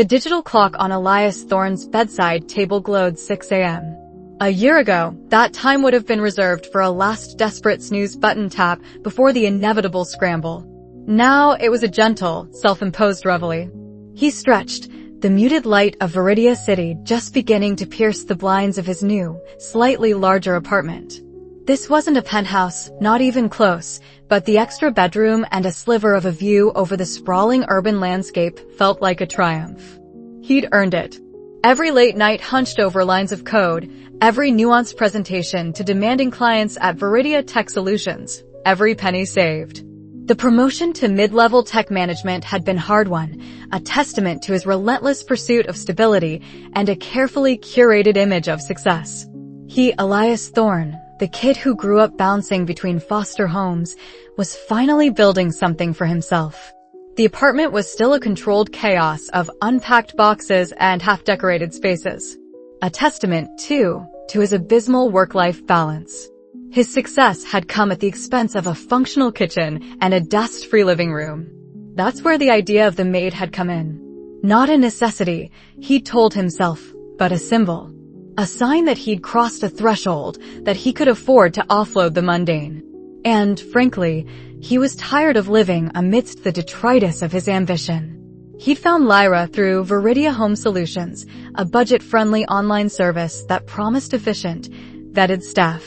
The digital clock on Elias Thorne's bedside table glowed 6 a.m. A year ago, that time would have been reserved for a last desperate snooze button tap before the inevitable scramble. Now it was a gentle, self-imposed reveille. He stretched, the muted light of Viridia City just beginning to pierce the blinds of his new, slightly larger apartment. This wasn't a penthouse, not even close, but the extra bedroom and a sliver of a view over the sprawling urban landscape felt like a triumph. He'd earned it. Every late night hunched over lines of code, every nuanced presentation to demanding clients at Viridia Tech Solutions, every penny saved. The promotion to mid-level tech management had been hard-won, a testament to his relentless pursuit of stability and a carefully curated image of success. He, Elias Thorne, the kid who grew up bouncing between foster homes, was finally building something for himself. The apartment was still a controlled chaos of unpacked boxes and half-decorated spaces. A testament, too, to his abysmal work-life balance. His success had come at the expense of a functional kitchen and a dust-free living room. That's where the idea of the maid had come in. Not a necessity, he'd told himself, but a symbol. A sign that he'd crossed a threshold, that he could afford to offload the mundane. And, frankly, he was tired of living amidst the detritus of his ambition. He'd found Lyra through Viridia Home Solutions, a budget-friendly online service that promised efficient, vetted staff.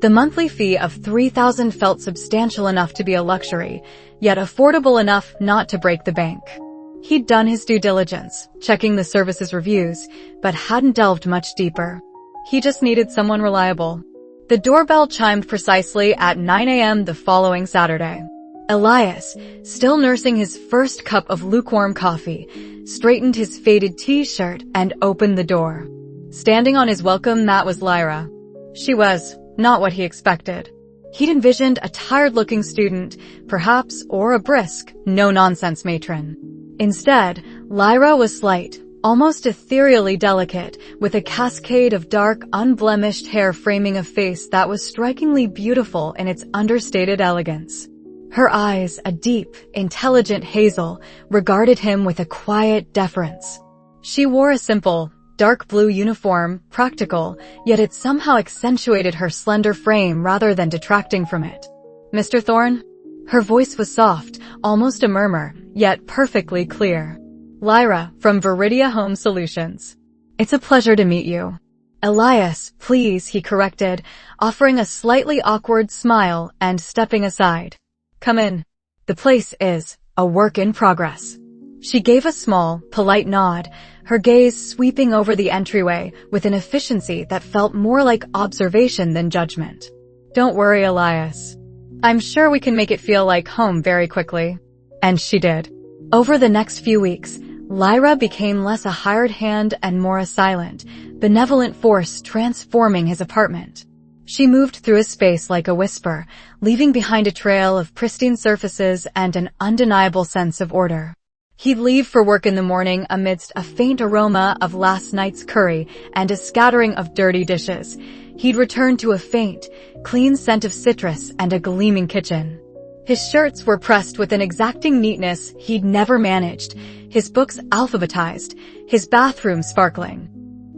The monthly fee of $3,000 felt substantial enough to be a luxury, yet affordable enough not to break the bank. He'd done his due diligence, checking the service's reviews, but hadn't delved much deeper. He just needed someone reliable. The doorbell chimed precisely at 9 a.m. the following Saturday. Elias, still nursing his first cup of lukewarm coffee, straightened his faded t-shirt and opened the door. Standing on his welcome mat was Lyra. She was not what he expected. He'd envisioned a tired-looking student, perhaps, or a brisk, no-nonsense matron. Instead, Lyra was slight, almost ethereally delicate, with a cascade of dark, unblemished hair framing a face that was strikingly beautiful in its understated elegance. Her eyes, a deep, intelligent hazel, regarded him with a quiet deference. She wore a simple, dark blue uniform, practical, yet it somehow accentuated her slender frame rather than detracting from it. "Mr. Thorne?" Her voice was soft, almost a murmur, yet perfectly clear. "Lyra, from Viridia Home Solutions. It's a pleasure to meet you." "Elias, please," he corrected, offering a slightly awkward smile and stepping aside. "Come in. The place is a work in progress." She gave a small, polite nod, her gaze sweeping over the entryway with an efficiency that felt more like observation than judgment. "Don't worry, Elias. I'm sure we can make it feel like home very quickly." And she did. Over the next few weeks, Lyra became less a hired hand and more a silent, benevolent force transforming his apartment. She moved through his space like a whisper, leaving behind a trail of pristine surfaces and an undeniable sense of order. He'd leave for work in the morning amidst a faint aroma of last night's curry and a scattering of dirty dishes. He'd return to a faint, clean scent of citrus and a gleaming kitchen. His shirts were pressed with an exacting neatness he'd never managed, his books alphabetized, his bathroom sparkling.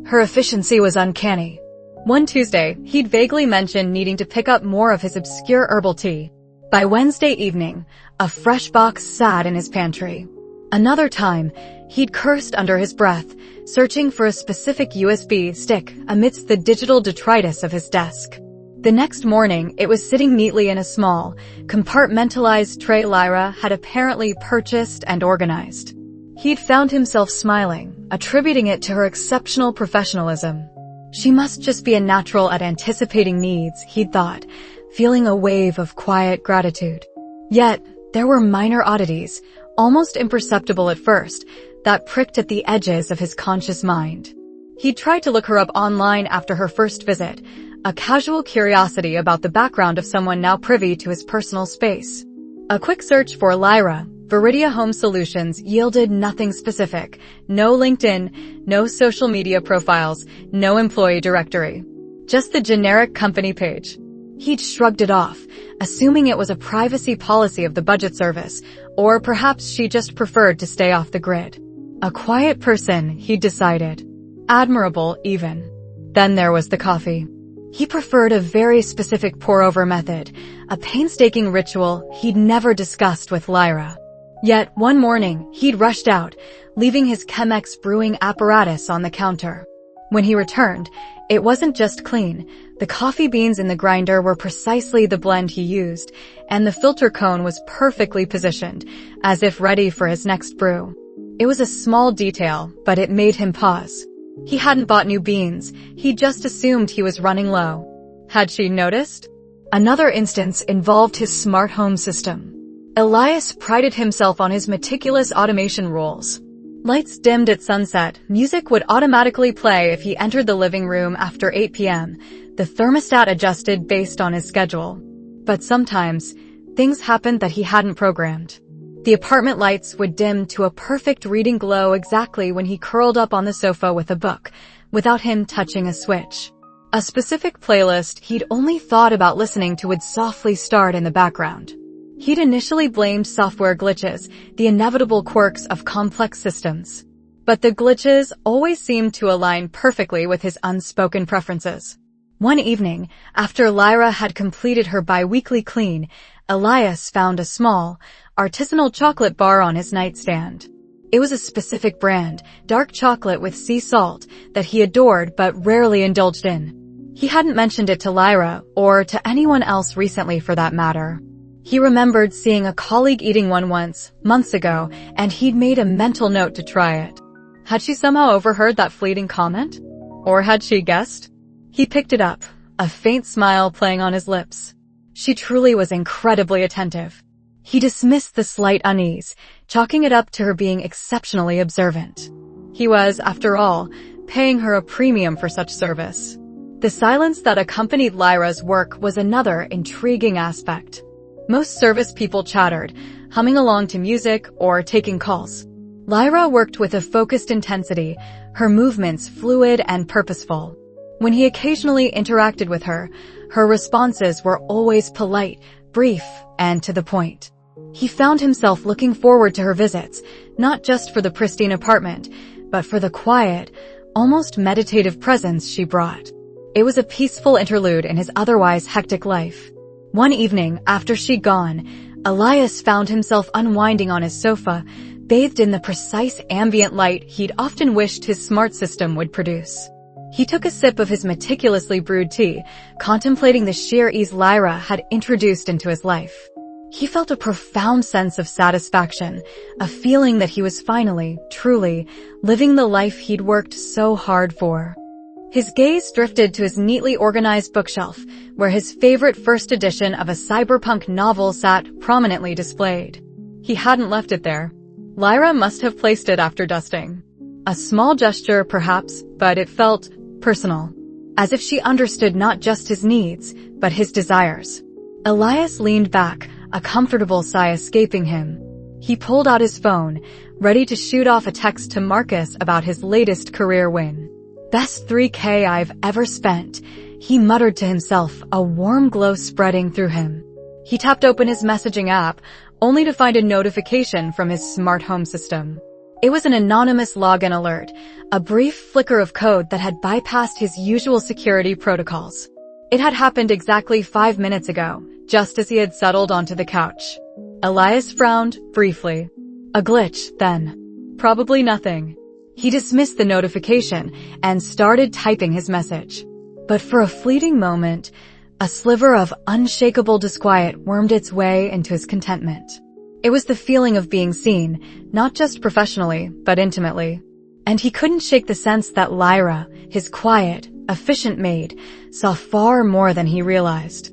Her efficiency was uncanny. One Tuesday, he'd vaguely mentioned needing to pick up more of his obscure herbal tea. By Wednesday evening, a fresh box sat in his pantry. Another time, he'd cursed under his breath, searching for a specific USB stick amidst the digital detritus of his desk. The next morning, it was sitting neatly in a small, compartmentalized tray Lyra had apparently purchased and organized. He'd found himself smiling, attributing it to her exceptional professionalism. She must just be a natural at anticipating needs, he'd thought, feeling a wave of quiet gratitude. Yet, there were minor oddities, almost imperceptible at first, that pricked at the edges of his conscious mind. He'd tried to look her up online after her first visit, a casual curiosity about the background of someone now privy to his personal space. A quick search for Lyra, Viridia Home Solutions, yielded nothing specific. No LinkedIn, no social media profiles, no employee directory. Just the generic company page. He'd shrugged it off, assuming it was a privacy policy of the budget service, or perhaps she just preferred to stay off the grid. A quiet person, he decided. Admirable, even. Then there was the coffee. He preferred a very specific pour-over method, a painstaking ritual he'd never discussed with Lyra. Yet one morning, he'd rushed out, leaving his Chemex brewing apparatus on the counter. When he returned, it wasn't just clean. The coffee beans in the grinder were precisely the blend he used, and the filter cone was perfectly positioned, as if ready for his next brew. It was a small detail, but it made him pause. He hadn't bought new beans, he just assumed he was running low. Had she noticed? Another instance involved his smart home system. Elias prided himself on his meticulous automation rules. Lights dimmed at sunset, music would automatically play if he entered the living room after 8 p.m., the thermostat adjusted based on his schedule. But sometimes, things happened that he hadn't programmed. The apartment lights would dim to a perfect reading glow exactly when he curled up on the sofa with a book, without him touching a switch. A specific playlist he'd only thought about listening to would softly start in the background. He'd initially blamed software glitches, the inevitable quirks of complex systems. But the glitches always seemed to align perfectly with his unspoken preferences. One evening, after Lyra had completed her bi-weekly clean, Elias found a small, artisanal chocolate bar on his nightstand. It was a specific brand, dark chocolate with sea salt, that he adored but rarely indulged in. He hadn't mentioned it to Lyra, or to anyone else recently for that matter. He remembered seeing a colleague eating one once, months ago, and he'd made a mental note to try it. Had she somehow overheard that fleeting comment? Or had she guessed? He picked it up, a faint smile playing on his lips. She truly was incredibly attentive. He dismissed the slight unease, chalking it up to her being exceptionally observant. He was, after all, paying her a premium for such service. The silence that accompanied Lyra's work was another intriguing aspect. Most service people chattered, humming along to music or taking calls. Lyra worked with a focused intensity, her movements fluid and purposeful. When he occasionally interacted with her, her responses were always polite, brief, and to the point. He found himself looking forward to her visits, not just for the pristine apartment, but for the quiet, almost meditative presence she brought. It was a peaceful interlude in his otherwise hectic life. One evening, after she'd gone, Elias found himself unwinding on his sofa, bathed in the precise ambient light he'd often wished his smart system would produce. He took a sip of his meticulously brewed tea, contemplating the sheer ease Lyra had introduced into his life. He felt a profound sense of satisfaction, a feeling that he was finally, truly, living the life he'd worked so hard for. His gaze drifted to his neatly organized bookshelf, where his favorite first edition of a cyberpunk novel sat prominently displayed. He hadn't left it there. Lyra must have placed it after dusting. A small gesture, perhaps, but it felt personal, as if she understood not just his needs, but his desires. Elias leaned back, a comfortable sigh escaping him. He pulled out his phone, ready to shoot off a text to Marcus about his latest career win. "Best 3K I've ever spent," he muttered to himself, a warm glow spreading through him. He tapped open his messaging app, only to find a notification from his smart home system. It was an anonymous login alert, a brief flicker of code that had bypassed his usual security protocols. It had happened exactly 5 minutes ago, just as he had settled onto the couch. Elias frowned, briefly. A glitch, then. Probably nothing. He dismissed the notification and started typing his message. But for a fleeting moment, a sliver of unshakable disquiet wormed its way into his contentment. It was the feeling of being seen, not just professionally, but intimately. And he couldn't shake the sense that Lyra, his quiet, efficient maid, saw far more than he realized.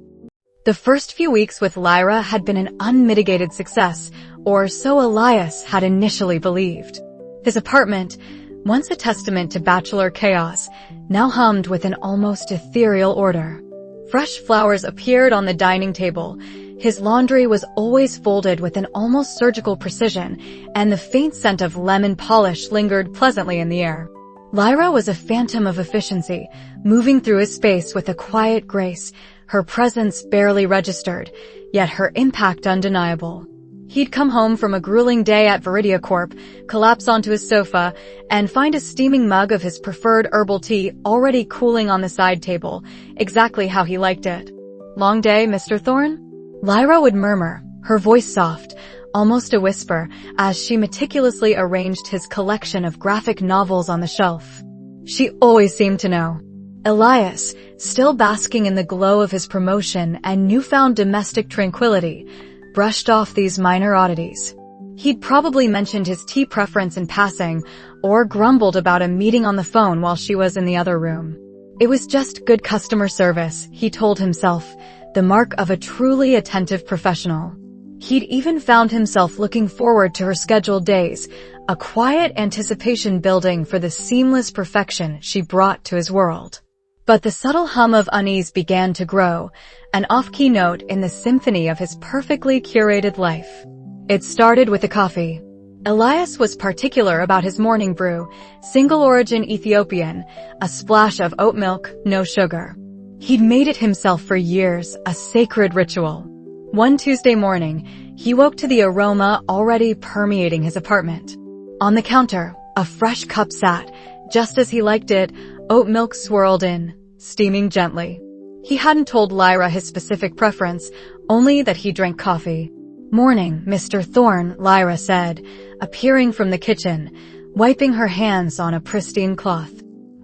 The first few weeks with Lyra had been an unmitigated success, or so Elias had initially believed. His apartment, once a testament to bachelor chaos, now hummed with an almost ethereal order. Fresh flowers appeared on the dining table. His laundry was always folded with an almost surgical precision, and the faint scent of lemon polish lingered pleasantly in the air. Lyra was a phantom of efficiency, moving through his space with a quiet grace, her presence barely registered, yet her impact undeniable. He'd come home from a grueling day at Viridia Corp, collapse onto his sofa, and find a steaming mug of his preferred herbal tea already cooling on the side table, exactly how he liked it. "Long day, Mr. Thorne?" Lyra would murmur, her voice soft, almost a whisper, as she meticulously arranged his collection of graphic novels on the shelf. She always seemed to know. Elias, still basking in the glow of his promotion and newfound domestic tranquility, brushed off these minor oddities. He'd probably mentioned his tea preference in passing, or grumbled about a meeting on the phone while she was in the other room. It was just good customer service, he told himself, the mark of a truly attentive professional. He'd even found himself looking forward to her scheduled days, a quiet anticipation building for the seamless perfection she brought to his world. But the subtle hum of unease began to grow, an off-key note in the symphony of his perfectly curated life. It started with the coffee. Elias was particular about his morning brew, single-origin Ethiopian, a splash of oat milk, no sugar. He'd made it himself for years, a sacred ritual. One Tuesday morning, he woke to the aroma already permeating his apartment. On the counter, a fresh cup sat, just as he liked it, oat milk swirled in, steaming gently. He hadn't told Lyra his specific preference, only that he drank coffee. "Morning, Mr. Thorne," Lyra said, appearing from the kitchen, wiping her hands on a pristine cloth.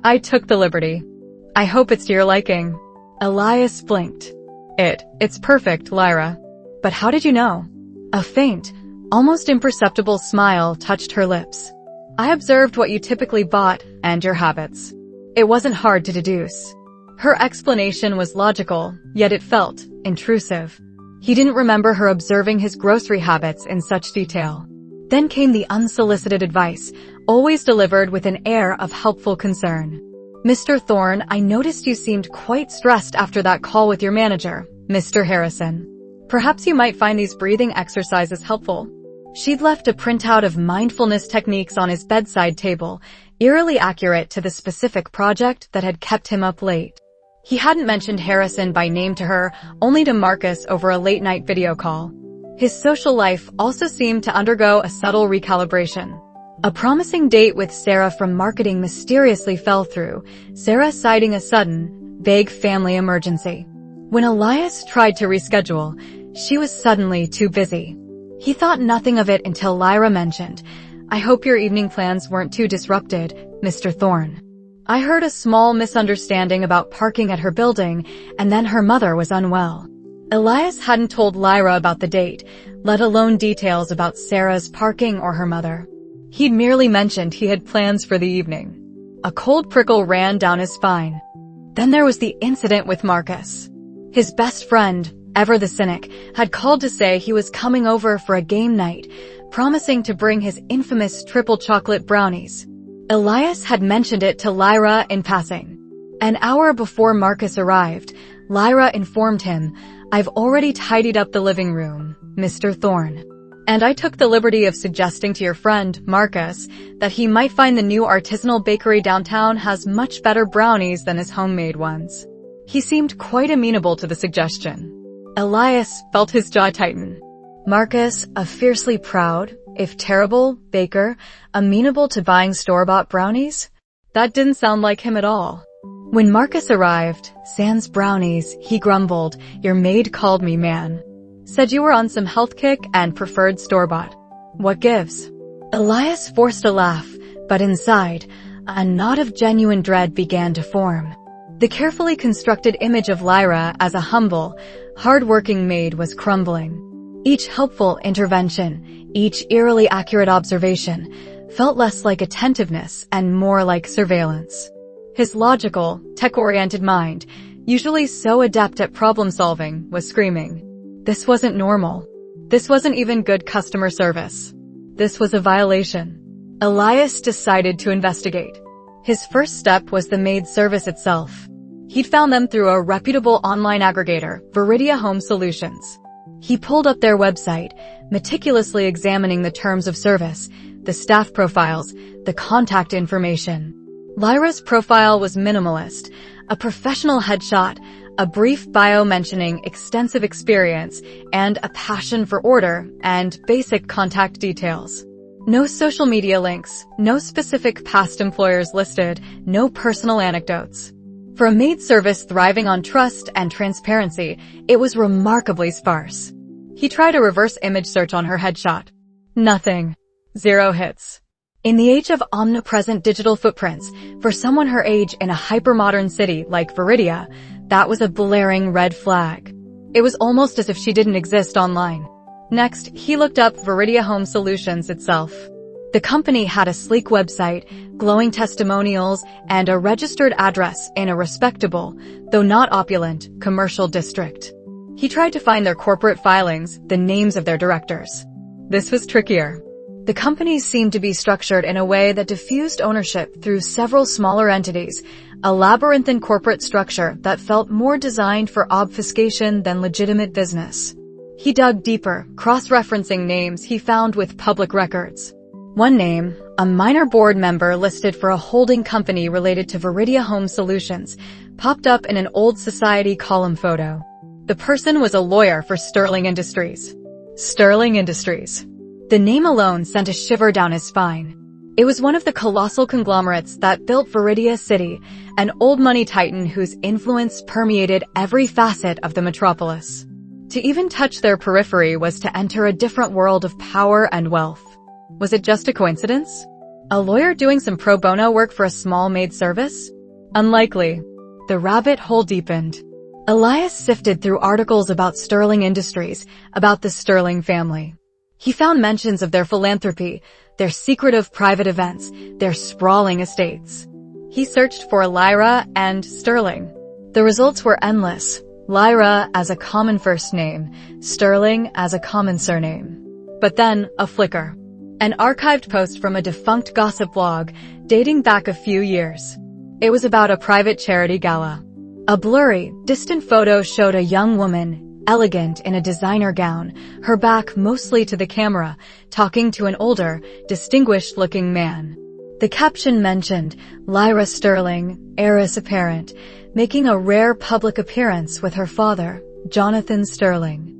"I took the liberty. I hope it's to your liking." Elias blinked. It's perfect, Lyra. But how did you know?" A faint, almost imperceptible smile touched her lips. "I observed what you typically bought and your habits. It wasn't hard to deduce." Her explanation was logical, yet it felt intrusive. He didn't remember her observing his grocery habits in such detail. Then came the unsolicited advice, always delivered with an air of helpful concern. "Mr. Thorne, I noticed you seemed quite stressed after that call with your manager, Mr. Harrison. Perhaps you might find these breathing exercises helpful." She'd left a printout of mindfulness techniques on his bedside table, eerily accurate to the specific project that had kept him up late. He hadn't mentioned Harrison by name to her, only to Marcus over a late-night video call. His social life also seemed to undergo a subtle recalibration. A promising date with Sarah from marketing mysteriously fell through, Sarah citing a sudden, vague family emergency. When Elias tried to reschedule, she was suddenly too busy. He thought nothing of it until Lyra mentioned, "I hope your evening plans weren't too disrupted, Mr. Thorne. I heard a small misunderstanding about parking at her building, and then her mother was unwell." Elias hadn't told Lyra about the date, let alone details about Sarah's parking or her mother. He'd merely mentioned he had plans for the evening. A cold prickle ran down his spine. Then there was the incident with Marcus. His best friend, ever the cynic, had called to say he was coming over for a game night, promising to bring his infamous triple chocolate brownies. Elias had mentioned it to Lyra in passing. An hour before Marcus arrived, Lyra informed him, "I've already tidied up the living room, Mr. Thorne. And I took the liberty of suggesting to your friend, Marcus, that he might find the new artisanal bakery downtown has much better brownies than his homemade ones." He seemed quite amenable to the suggestion. Elias felt his jaw tighten. Marcus, a fiercely proud, if terrible, baker, amenable to buying store-bought brownies? That didn't sound like him at all. When Marcus arrived, sans brownies, he grumbled, "Your maid called me, man. Said you were on some health kick and preferred store-bought. What gives?" Elias forced a laugh, but inside, a knot of genuine dread began to form. The carefully constructed image of Lyra as a humble, hard-working maid was crumbling. Each helpful intervention, each eerily accurate observation, felt less like attentiveness and more like surveillance. His logical, tech-oriented mind, usually so adept at problem-solving, was screaming. This wasn't normal. This wasn't even good customer service. This was a violation. Elias decided to investigate. His first step was the maid service itself. He'd found them through a reputable online aggregator, Viridia Home Solutions. He pulled up their website, meticulously examining the terms of service, the staff profiles, the contact information. Lyra's profile was minimalist, a professional headshot, a brief bio mentioning extensive experience and a passion for order and basic contact details. No social media links, no specific past employers listed, no personal anecdotes. For a maid service thriving on trust and transparency, it was remarkably sparse. He tried a reverse image search on her headshot. Nothing. 0 hits. In the age of omnipresent digital footprints, for someone her age in a hypermodern city like Viridia, that was a blaring red flag. It was almost as if she didn't exist online. Next, he looked up Viridia Home Solutions itself. The company had a sleek website, glowing testimonials, and a registered address in a respectable, though not opulent, commercial district. He tried to find their corporate filings, the names of their directors. This was trickier. The companies seemed to be structured in a way that diffused ownership through several smaller entities, a labyrinthine corporate structure that felt more designed for obfuscation than legitimate business. He dug deeper, cross-referencing names he found with public records. One name, a minor board member listed for a holding company related to Viridia Home Solutions, popped up in an old society column photo. The person was a lawyer for Sterling Industries. Sterling Industries. The name alone sent a shiver down his spine. It was one of the colossal conglomerates that built Viridia City, an old money titan whose influence permeated every facet of the metropolis. To even touch their periphery was to enter a different world of power and wealth. Was it just a coincidence? A lawyer doing some pro bono work for a small maid service? Unlikely. The rabbit hole deepened. Elias sifted through articles about Sterling Industries, about the Sterling family. He found mentions of their philanthropy, their secretive private events, their sprawling estates. He searched for Lyra and Sterling. The results were endless. Lyra as a common first name, Sterling as a common surname. But then, a flicker. An archived post from a defunct gossip blog dating back a few years. It was about a private charity gala. A blurry, distant photo showed a young woman, elegant in a designer gown, her back mostly to the camera, talking to an older, distinguished-looking man. The caption mentioned Lyra Sterling, heiress apparent, making a rare public appearance with her father, Jonathan Sterling.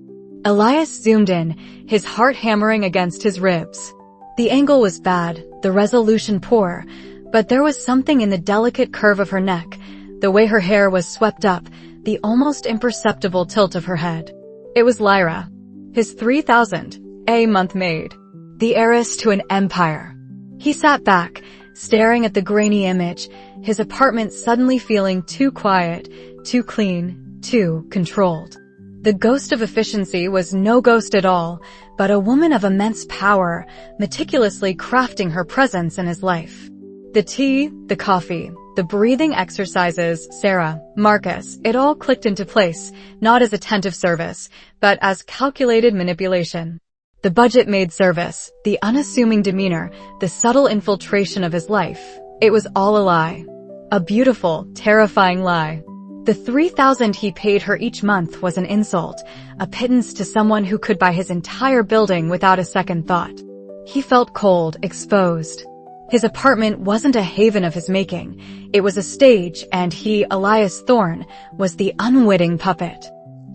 Elias zoomed in, his heart hammering against his ribs. The angle was bad, the resolution poor, but there was something in the delicate curve of her neck, the way her hair was swept up, the almost imperceptible tilt of her head. It was Lyra, his 3,000-a-month maid, the heiress to an empire. He sat back, staring at the grainy image, his apartment suddenly feeling too quiet, too clean, too controlled. The ghost of efficiency was no ghost at all, but a woman of immense power, meticulously crafting her presence in his life. The tea, the coffee, the breathing exercises, Sarah, Marcus, it all clicked into place, not as attentive service, but as calculated manipulation. The budget maid service, the unassuming demeanor, the subtle infiltration of his life, it was all a lie. A beautiful, terrifying lie. The $3,000 he paid her each month was an insult, a pittance to someone who could buy his entire building without a second thought. He felt cold, exposed. His apartment wasn't a haven of his making. It was a stage, and he, Elias Thorne, was the unwitting puppet.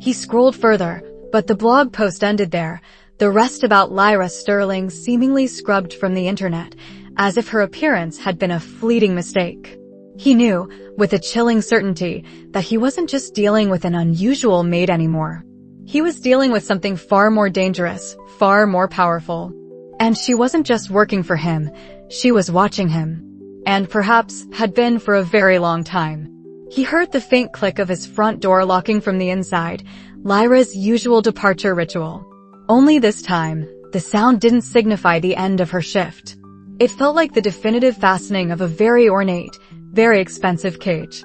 He scrolled further, but the blog post ended there, the rest about Lyra Sterling seemingly scrubbed from the internet, as if her appearance had been a fleeting mistake. He knew, with a chilling certainty, that he wasn't just dealing with an unusual maid anymore. He was dealing with something far more dangerous, far more powerful. And she wasn't just working for him, she was watching him. And perhaps had been for a very long time. He heard the faint click of his front door locking from the inside, Lyra's usual departure ritual. Only this time, the sound didn't signify the end of her shift. It felt like the definitive fastening of a very ornate, very expensive cage.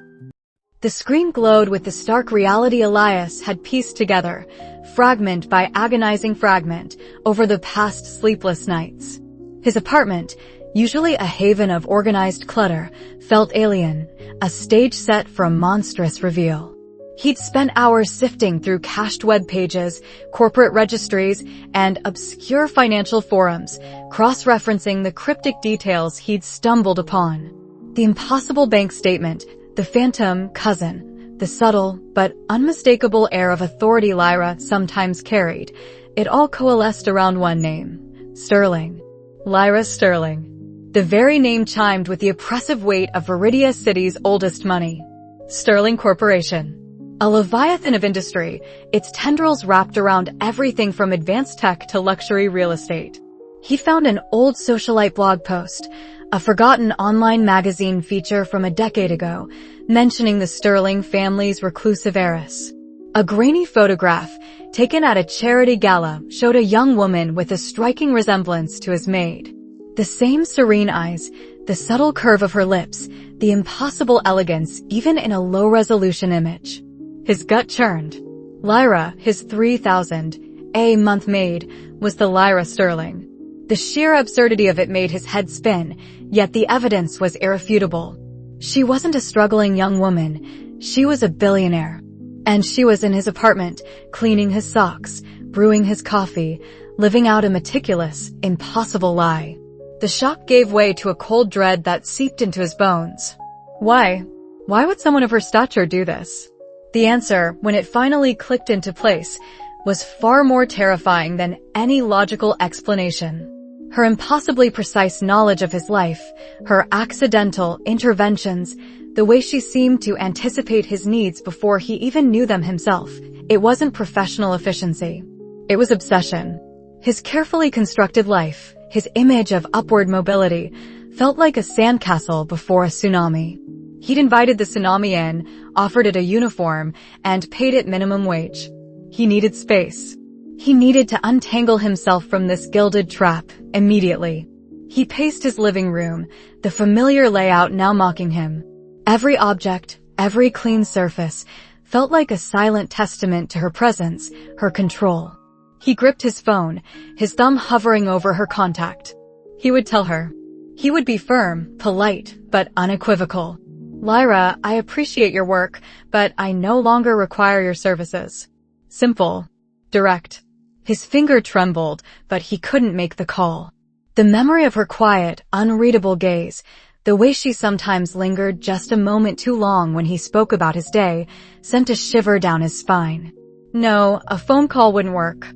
The screen glowed with the stark reality Elias had pieced together, fragment by agonizing fragment, over the past sleepless nights. His apartment, usually a haven of organized clutter, felt alien, a stage set for a monstrous reveal. He'd spent hours sifting through cached web pages, corporate registries, and obscure financial forums, cross-referencing the cryptic details he'd stumbled upon. The impossible bank statement, the phantom cousin, the subtle but unmistakable air of authority Lyra sometimes carried, it all coalesced around one name: Sterling. Lyra Sterling. The very name chimed with the oppressive weight of Viridia City's oldest money. Sterling Corporation. A leviathan of industry, its tendrils wrapped around everything from advanced tech to luxury real estate. He found an old socialite blog post, a forgotten online magazine feature from a decade ago, mentioning the Sterling family's reclusive heiress. A grainy photograph, taken at a charity gala, showed a young woman with a striking resemblance to his maid. The same serene eyes, the subtle curve of her lips, the impossible elegance even in a low-resolution image. His gut churned. Lyra, his 3,000 a month maid, was the Lyra Sterling. The sheer absurdity of it made his head spin, yet the evidence was irrefutable. She wasn't a struggling young woman, she was a billionaire. And she was in his apartment, cleaning his socks, brewing his coffee, living out a meticulous, impossible lie. The shock gave way to a cold dread that seeped into his bones. Why? Why would someone of her stature do this? The answer, when it finally clicked into place, was far more terrifying than any logical explanation. Her impossibly precise knowledge of his life, her accidental interventions, the way she seemed to anticipate his needs before he even knew them himself. It wasn't professional efficiency. It was obsession. His carefully constructed life, his image of upward mobility, felt like a sandcastle before a tsunami. He'd invited the tsunami in, offered it a uniform, and paid it minimum wage. He needed space. He needed to untangle himself from this gilded trap, immediately. He paced his living room, the familiar layout now mocking him. Every object, every clean surface, felt like a silent testament to her presence, her control. He gripped his phone, his thumb hovering over her contact. He would tell her. He would be firm, polite, but unequivocal. Lyra, I appreciate your work, but I no longer require your services. Simple. Direct. His finger trembled, but he couldn't make the call. The memory of her quiet, unreadable gaze, the way she sometimes lingered just a moment too long when he spoke about his day, sent a shiver down his spine. No, a phone call wouldn't work.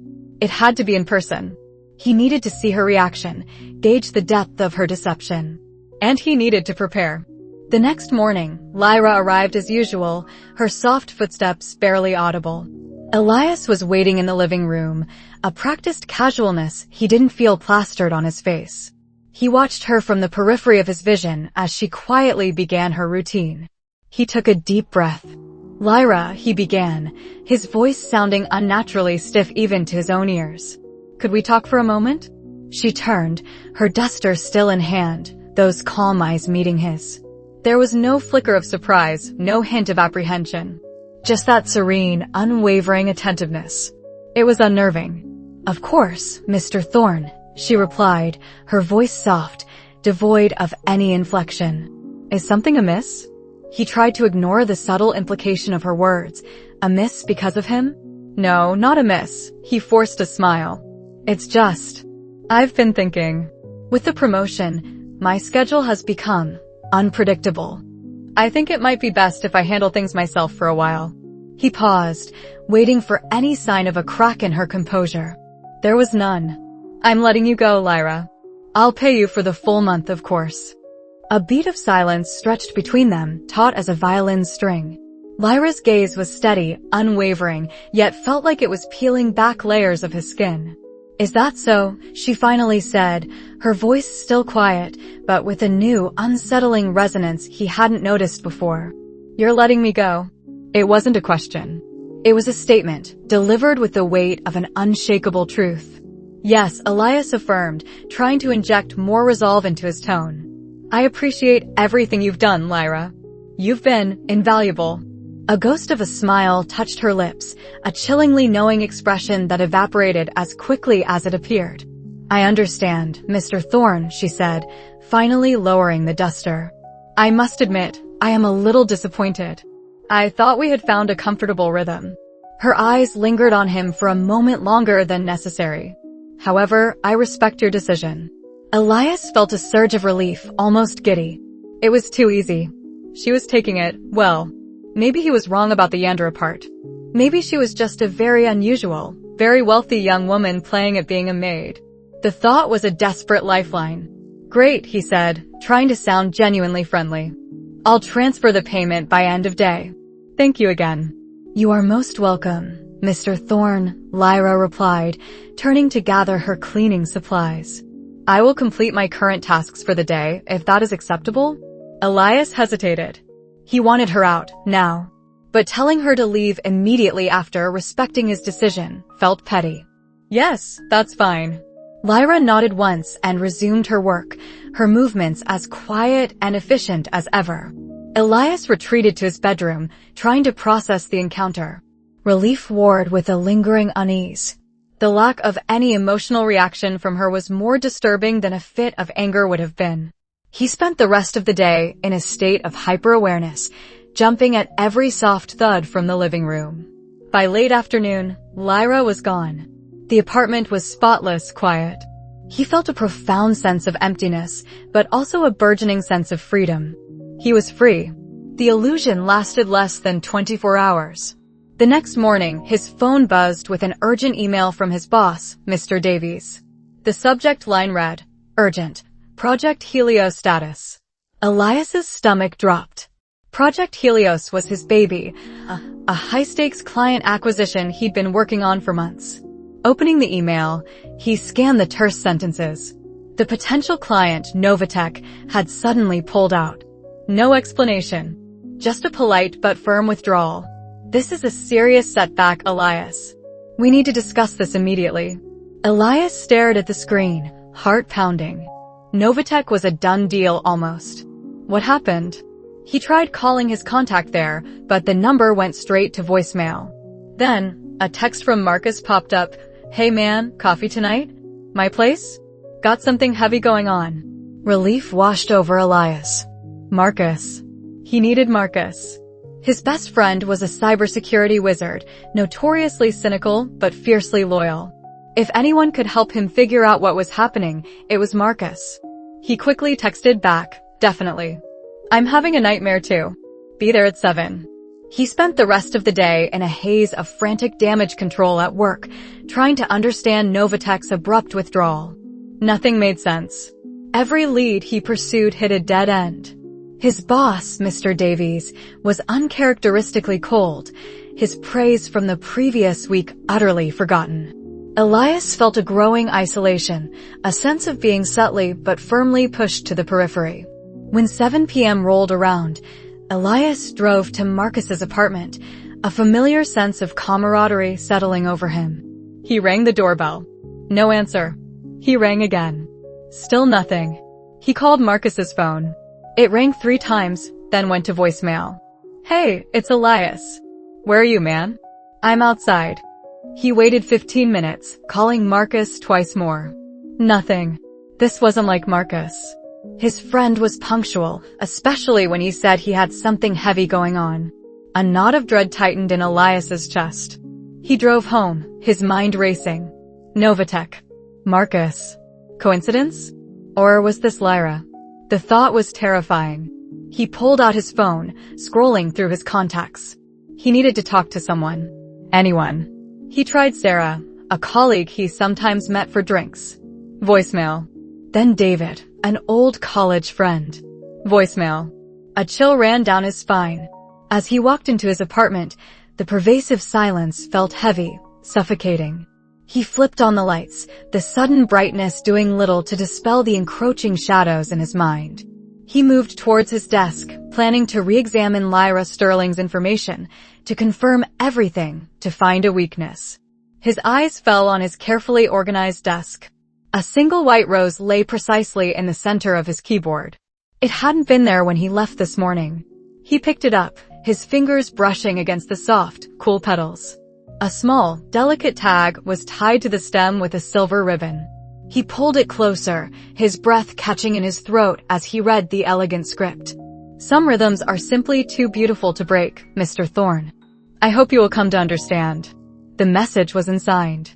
It had to be in person. He needed to see her reaction, gauge the depth of her deception. And he needed to prepare. The next morning, Lyra arrived as usual, her soft footsteps barely audible. Elias was waiting in the living room, a practiced casualness he didn't feel plastered on his face. He watched her from the periphery of his vision as she quietly began her routine. He took a deep breath. Lyra, he began, his voice sounding unnaturally stiff even to his own ears. Could we talk for a moment? She turned, her duster still in hand, those calm eyes meeting his. There was no flicker of surprise, no hint of apprehension. Just that serene, unwavering attentiveness. It was unnerving. Of course, Mr. Thorne, she replied, her voice soft, devoid of any inflection. Is something amiss? He tried to ignore the subtle implication of her words. Amiss because of him? No, not amiss. He forced a smile. It's just, I've been thinking. With the promotion, my schedule has become unpredictable. I think it might be best if I handle things myself for a while. He paused, waiting for any sign of a crack in her composure. There was none. I'm letting you go, Lyra. I'll pay you for the full month, of course. A beat of silence stretched between them, taut as a violin string. Lyra's gaze was steady, unwavering, yet felt like it was peeling back layers of his skin. Is that so? She finally said, her voice still quiet, but with a new, unsettling resonance he hadn't noticed before. You're letting me go. It wasn't a question. It was a statement, delivered with the weight of an unshakable truth. Yes, Elias affirmed, trying to inject more resolve into his tone. I appreciate everything you've done, Lyra. You've been invaluable. A ghost of a smile touched her lips, a chillingly knowing expression that evaporated as quickly as it appeared. I understand, Mr. Thorne, she said, finally lowering the duster. I must admit, I am a little disappointed. I thought we had found a comfortable rhythm. Her eyes lingered on him for a moment longer than necessary. However, I respect your decision. Elias felt a surge of relief, almost giddy. It was too easy. She was taking it, well, Maybe he was wrong about the Yandere part. Maybe she was just a very unusual, very wealthy young woman playing at being a maid. The thought was a desperate lifeline. "Great," he said, trying to sound genuinely friendly. "I'll transfer the payment by end of day. Thank you again." "You are most welcome, Mr. Thorne," Lyra replied, turning to gather her cleaning supplies. "I will complete my current tasks for the day, if that is acceptable." Elias hesitated. He wanted her out, now. But telling her to leave immediately after respecting his decision felt petty. "Yes, that's fine." Lyra nodded once and resumed her work, her movements as quiet and efficient as ever. Elias retreated to his bedroom, trying to process the encounter. Relief warred with a lingering unease. The lack of any emotional reaction from her was more disturbing than a fit of anger would have been. He spent the rest of the day in a state of hyper-awareness, jumping at every soft thud from the living room. By late afternoon, Lyra was gone. The apartment was spotless quiet. He felt a profound sense of emptiness, but also a burgeoning sense of freedom. He was free. The illusion lasted less than 24 hours. The next morning, his phone buzzed with an urgent email from his boss, Mr. Davies. The subject line read, "Urgent. Project Helios status." Elias's stomach dropped. Project Helios was his baby, a high-stakes client acquisition he'd been working on for months. Opening the email, he scanned the terse sentences. The potential client, Novatech, had suddenly pulled out. No explanation. Just a polite but firm withdrawal. "This is a serious setback, Elias. We need to discuss this immediately." Elias stared at the screen, heart pounding. Novatech was a done deal almost. What happened? He tried calling his contact there, but the number went straight to voicemail. Then, a text from Marcus popped up. "Hey man, coffee tonight? My place? Got something heavy going on." Relief washed over Elias. Marcus. He needed Marcus. His best friend was a cybersecurity wizard, notoriously cynical but fiercely loyal. If anyone could help him figure out what was happening, it was Marcus. He quickly texted back, "Definitely. I'm having a nightmare too. Be there at 7. He spent the rest of the day in a haze of frantic damage control at work, trying to understand Novatech's abrupt withdrawal. Nothing made sense. Every lead he pursued hit a dead end. His boss, Mr. Davies, was uncharacteristically cold, his praise from the previous week utterly forgotten. Elias felt a growing isolation, a sense of being subtly but firmly pushed to the periphery. When 7 p.m. rolled around, Elias drove to Marcus's apartment, a familiar sense of camaraderie settling over him. He rang the doorbell. No answer. He rang again. Still nothing. He called Marcus's phone. It rang 3 times, then went to voicemail. "Hey, it's Elias. Where are you, man?" "I'm outside." He waited 15 minutes, calling Marcus twice more. Nothing. This wasn't like Marcus. His friend was punctual, especially when he said he had something heavy going on. A knot of dread tightened in Elias's chest. He drove home, his mind racing. Novatech. Marcus. Coincidence? Or was this Lyra? The thought was terrifying. He pulled out his phone, scrolling through his contacts. He needed to talk to someone. Anyone. He tried Sarah, a colleague he sometimes met for drinks. Voicemail. Then David, an old college friend. Voicemail. A chill ran down his spine. As he walked into his apartment, the pervasive silence felt heavy, suffocating. He flipped on the lights, the sudden brightness doing little to dispel the encroaching shadows in his mind. He moved towards his desk, planning to re-examine Lyra Sterling's information, to confirm everything, to find a weakness. His eyes fell on his carefully organized desk. A single white rose lay precisely in the center of his keyboard. It hadn't been there when he left this morning. He picked it up, his fingers brushing against the soft, cool petals. A small, delicate tag was tied to the stem with a silver ribbon. He pulled it closer, his breath catching in his throat as he read the elegant script. "Some rhythms are simply too beautiful to break, Mr. Thorne. I hope you will come to understand." The message was unsigned.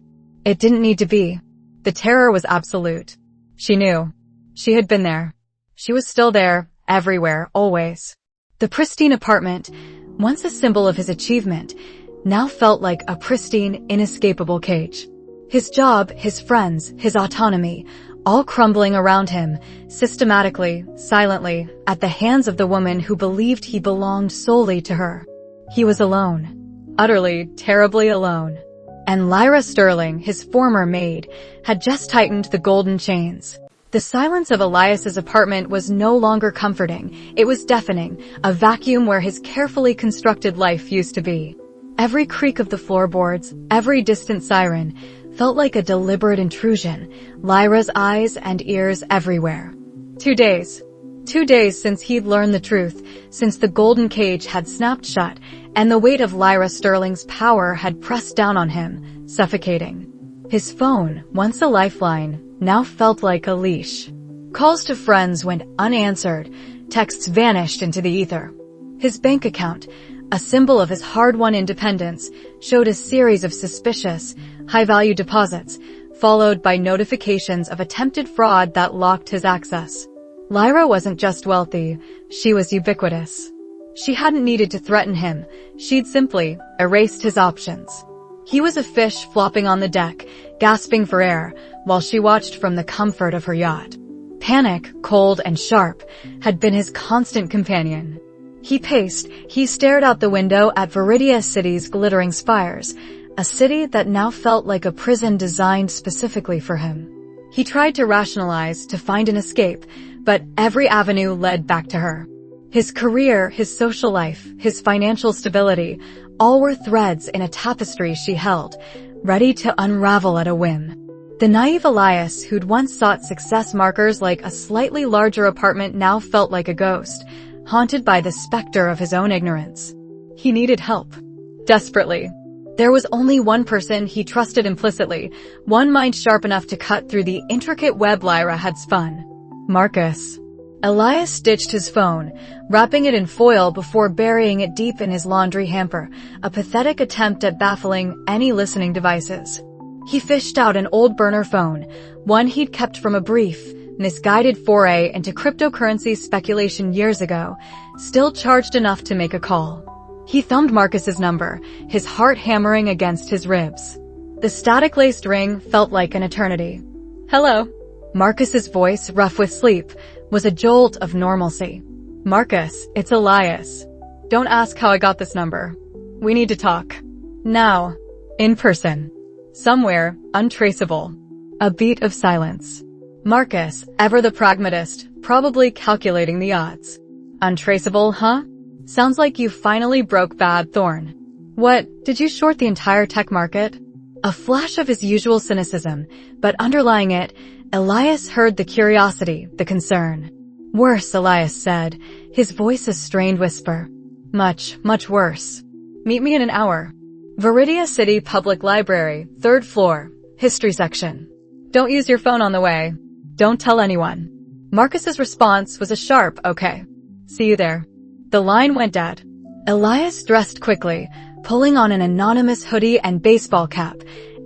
It didn't need to be. The terror was absolute. She knew. She had been there. She was still there, everywhere, always. The The pristine apartment, once a symbol of his achievement, now felt like a pristine, inescapable cage. His job, his friends, his autonomy, all crumbling around him, systematically, silently, at the hands of the woman who believed he belonged solely to her. He was alone. Utterly, terribly alone. And Lyra Sterling, his former maid, had just tightened the golden chains. The silence of Elias's apartment was no longer comforting. It was deafening, a vacuum where his carefully constructed life used to be. Every creak of the floorboards, every distant siren, felt like a deliberate intrusion, Lyra's eyes and ears everywhere. 2 days. 2 days since he'd learned the truth, since the golden cage had snapped shut, and the weight of Lyra Sterling's power had pressed down on him, suffocating. His phone, once a lifeline, now felt like a leash. Calls to friends went unanswered, texts vanished into the ether. His bank account, a symbol of his hard-won independence, showed a series of suspicious, high-value deposits, followed by notifications of attempted fraud that locked his access. Lyra wasn't just wealthy, she was ubiquitous. She hadn't needed to threaten him, she'd simply erased his options. He was a fish flopping on the deck, gasping for air, while she watched from the comfort of her yacht. Panic, cold and sharp, had been his constant companion. He paced, he stared out the window at Viridia City's glittering spires, a city that now felt like a prison designed specifically for him. He tried to rationalize, to find an escape, but every avenue led back to her. His career, his social life, his financial stability, all were threads in a tapestry she held, ready to unravel at a whim. The naive Elias, who'd once sought success markers like a slightly larger apartment, now felt like a ghost, haunted by the specter of his own ignorance. He needed help. Desperately. There was only one person he trusted implicitly, one mind sharp enough to cut through the intricate web Lyra had spun. Marcus. Elias stitched his phone, wrapping it in foil before burying it deep in his laundry hamper, a pathetic attempt at baffling any listening devices. He fished out an old burner phone, one he'd kept from a brief, misguided foray into cryptocurrency speculation years ago, still charged enough to make a call. He thumbed Marcus's number, his heart hammering against his ribs. The static-laced ring felt like an eternity. Hello. Marcus's voice, rough with sleep, was a jolt of normalcy. Marcus, it's Elias. Don't ask how I got this number. We need to talk. Now. In person. Somewhere, untraceable. A beat of silence. Marcus, ever the pragmatist, probably calculating the odds. Untraceable, huh? Sounds like you finally broke bad, Thorne. What, did you short the entire tech market? A flash of his usual cynicism, but underlying it, Elias heard the curiosity, the concern. Worse, Elias said, his voice a strained whisper. Much, much worse. Meet me in an hour. Viridia City Public Library, 3rd floor, history section. Don't use your phone on the way. Don't tell anyone. Marcus's response was a sharp, okay. See you there. The line went dead. Elias dressed quickly, pulling on an anonymous hoodie and baseball cap,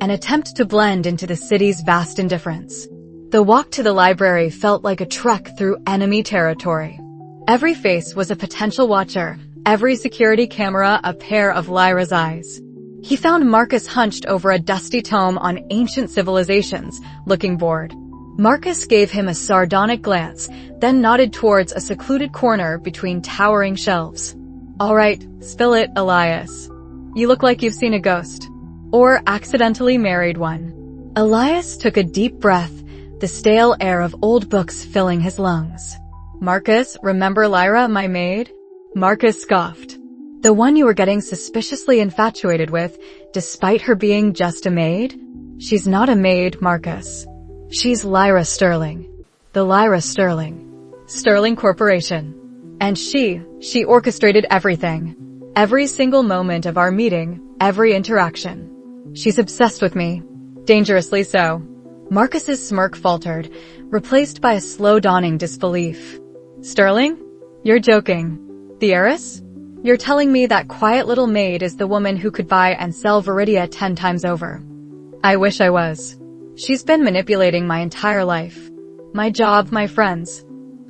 an attempt to blend into the city's vast indifference. The walk to the library felt like a trek through enemy territory. Every face was a potential watcher, every security camera a pair of Lyra's eyes. He found Marcus hunched over a dusty tome on ancient civilizations, looking bored. Marcus gave him a sardonic glance, then nodded towards a secluded corner between towering shelves. All right, spill it, Elias. You look like you've seen a ghost. Or accidentally married one. Elias took a deep breath, the stale air of old books filling his lungs. Marcus, remember Lyra, my maid? Marcus scoffed. The one you were getting suspiciously infatuated with, despite her being just a maid? She's not a maid, Marcus. She's Lyra Sterling. The Lyra Sterling. Sterling Corporation. And she orchestrated everything. Every single moment of our meeting, every interaction. She's obsessed with me. Dangerously so. Marcus's smirk faltered, replaced by a slow dawning disbelief. Sterling? You're joking. The heiress? You're telling me that quiet little maid is the woman who could buy and sell Viridia 10 times over. I wish I was. She's been manipulating my entire life. My job, my friends.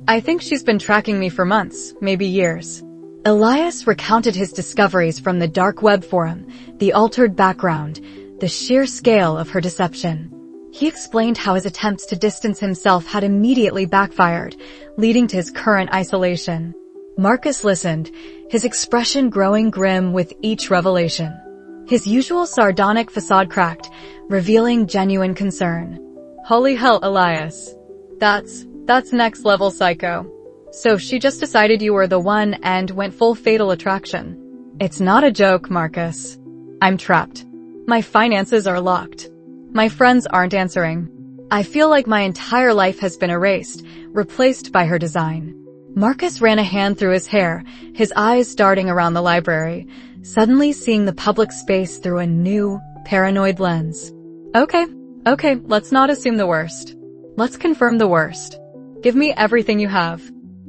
I think she's been tracking me for months, maybe years. Elias recounted his discoveries from the dark web forum, the altered background, the sheer scale of her deception. He explained how his attempts to distance himself had immediately backfired, leading to his current isolation. Marcus listened, his expression growing grim with each revelation. His usual sardonic facade cracked, revealing genuine concern. Holy hell, Elias. That's next level psycho. So she just decided you were the one and went full fatal attraction. It's not a joke, Marcus. I'm trapped. My finances are locked. My friends aren't answering. I feel like my entire life has been erased, replaced by her design. Marcus ran a hand through his hair, his eyes darting around the library, suddenly seeing the public space through a new, paranoid lens. Okay, let's not assume the worst. Let's confirm the worst. Give me everything you have.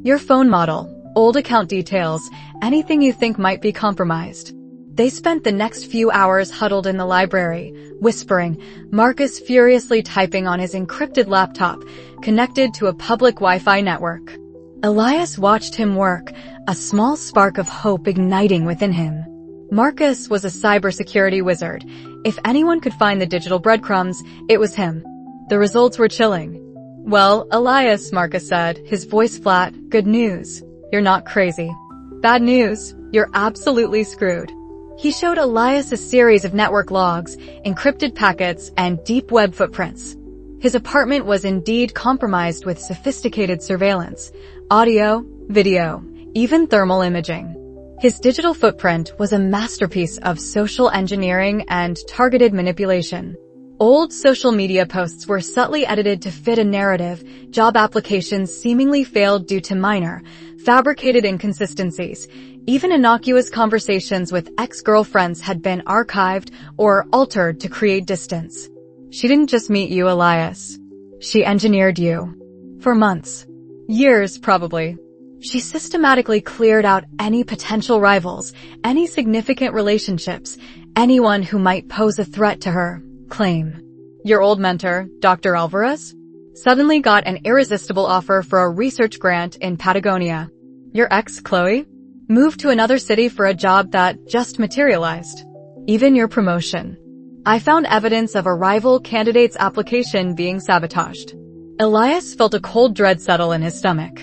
Your phone model, old account details, anything you think might be compromised. They spent the next few hours huddled in the library, whispering, Marcus furiously typing on his encrypted laptop, connected to a public Wi-Fi network. Elias watched him work, a small spark of hope igniting within him. Marcus was a cybersecurity wizard. If anyone could find the digital breadcrumbs, it was him. The results were chilling. Well, Elias, Marcus said, his voice flat, good news. You're not crazy. Bad news. You're absolutely screwed. He showed Elias a series of network logs, encrypted packets, and deep web footprints. His apartment was indeed compromised with sophisticated surveillance, audio, video, even thermal imaging. His digital footprint was a masterpiece of social engineering and targeted manipulation. Old social media posts were subtly edited to fit a narrative, job applications seemingly failed due to minor, fabricated inconsistencies. Even innocuous conversations with ex-girlfriends had been archived or altered to create distance. She didn't just meet you, Elias. She engineered you. For months. Years, probably. She systematically cleared out any potential rivals, any significant relationships, anyone who might pose a threat to her claim. Your old mentor, Dr. Alvarez, suddenly got an irresistible offer for a research grant in Patagonia. Your ex, Chloe, moved to another city for a job that just materialized. Even your promotion. I found evidence of a rival candidate's application being sabotaged. Elias felt a cold dread settle in his stomach.